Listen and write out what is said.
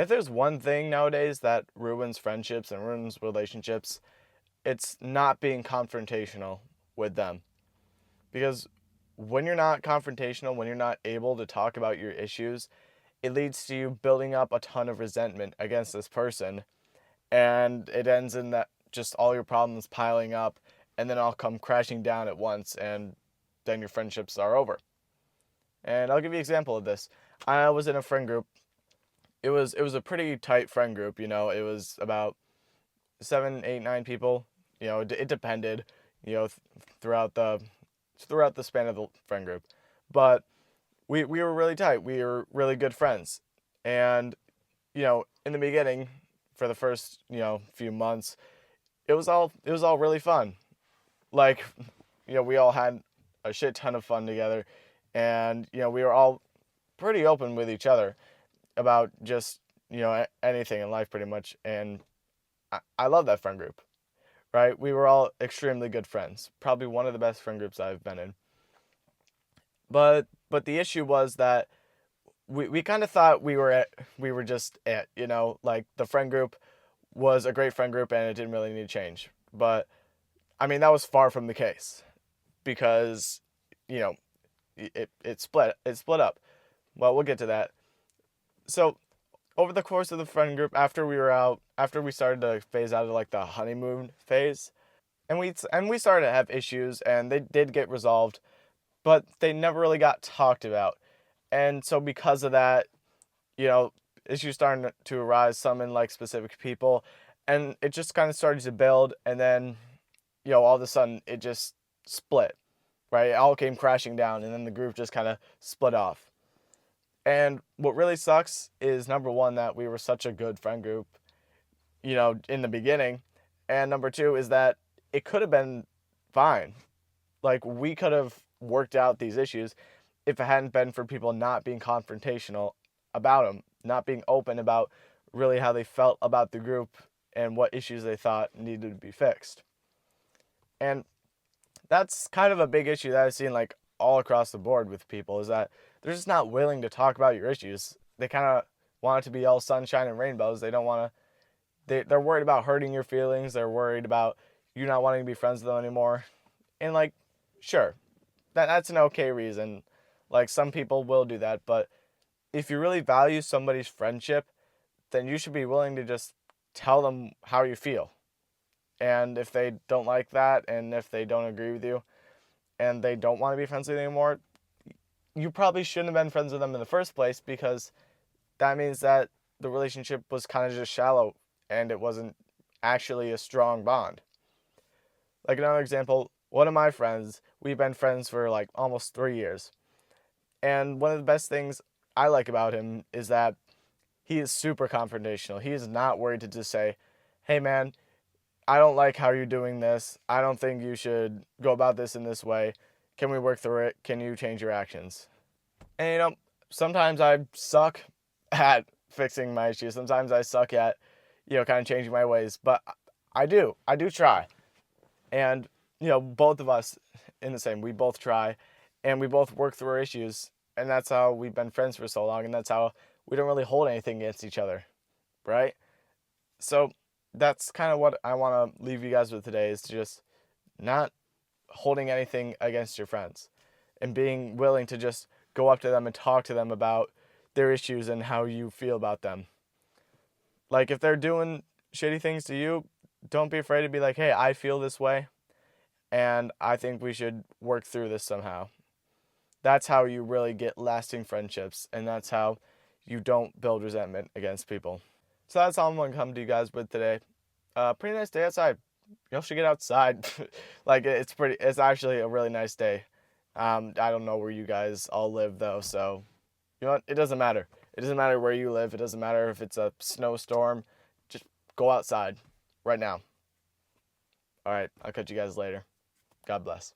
If there's one thing nowadays that ruins friendships and ruins relationships, it's not being confrontational with them. Because when you're not confrontational, when you're not able to talk about your issues, it leads to you building up a ton of resentment against this person. And it ends in that just all your problems piling up and then all come crashing down at once, and then your friendships are over. And I'll give you an example of this. I was in a friend group. It was a pretty tight friend group, it was about 7, 8, 9 people. It depended, throughout the span of the friend group. But we were really tight. We were really good friends. And, in the beginning, for the first, few months, it was all really fun. Like, we all had a shit ton of fun together, and we were all pretty open with each other about just anything in life pretty much. And I love that friend group, right? We were all extremely good friends, probably one of the best friend groups I've been in. But the issue was that we kind of thought we were just like the friend group was a great friend group and it didn't really need to change. But I mean, that was far from the case, because you know it split up. Well, we'll get to that. So over the course of the friend group, after we started to phase out of like the honeymoon phase, and we started to have issues, and they did get resolved, but they never really got talked about. And so because of that, you know, issues starting to arise, some in like specific people, and it just kind of started to build, and then all of a sudden it just split, right? It all came crashing down, and then the group just kind of split off. And what really sucks is, number one, that we were such a good friend group, in the beginning, and number two is that it could have been fine. Like, we could have worked out these issues if it hadn't been for people not being confrontational about them, not being open about really how they felt about the group and what issues they thought needed to be fixed. And that's kind of a big issue that I've seen like all across the board with people, is that they're just not willing to talk about your issues. They kind of want it to be all sunshine and rainbows. They don't want to. They're worried about hurting your feelings. They're worried about you not wanting to be friends with them anymore. And like, sure, that's an okay reason. Like, some people will do that, but if you really value somebody's friendship, then you should be willing to just tell them how you feel. And if they don't like that, and if they don't agree with you, and they don't want to be friends with you anymore, you probably shouldn't have been friends with them in the first place, because that means that the relationship was kind of just shallow and it wasn't actually a strong bond. Like, another example, one of my friends, we've been friends for like almost 3 years. And one of the best things I like about him is that he is super confrontational. He is not worried to just say, hey man, I don't like how you're doing this. I don't think you should go about this in this way. Can we work through it? Can you change your actions? And sometimes I suck at fixing my issues. Sometimes I suck at, kind of changing my ways. But I do. I do try. And, both of us in the same, we both try, and we both work through our issues. And that's how we've been friends for so long. And that's how we don't really hold anything against each other. Right? So that's kind of what I want to leave you guys with today, is to just not holding anything against your friends, and being willing to just go up to them and talk to them about their issues and how you feel about them. Like, if they're doing shitty things to you, don't be afraid to be like, hey, I feel this way, and I think we should work through this somehow. That's how you really get lasting friendships, and that's how you don't build resentment against people. So that's all I'm going to come to you guys with today. Pretty nice day outside. You should get outside. Like, it's actually a really nice day. I don't know where you guys all live though, so you know what? It doesn't matter. It doesn't matter where you live. It doesn't matter if it's a snowstorm. Just go outside right now. All right, I'll catch you guys later. God bless.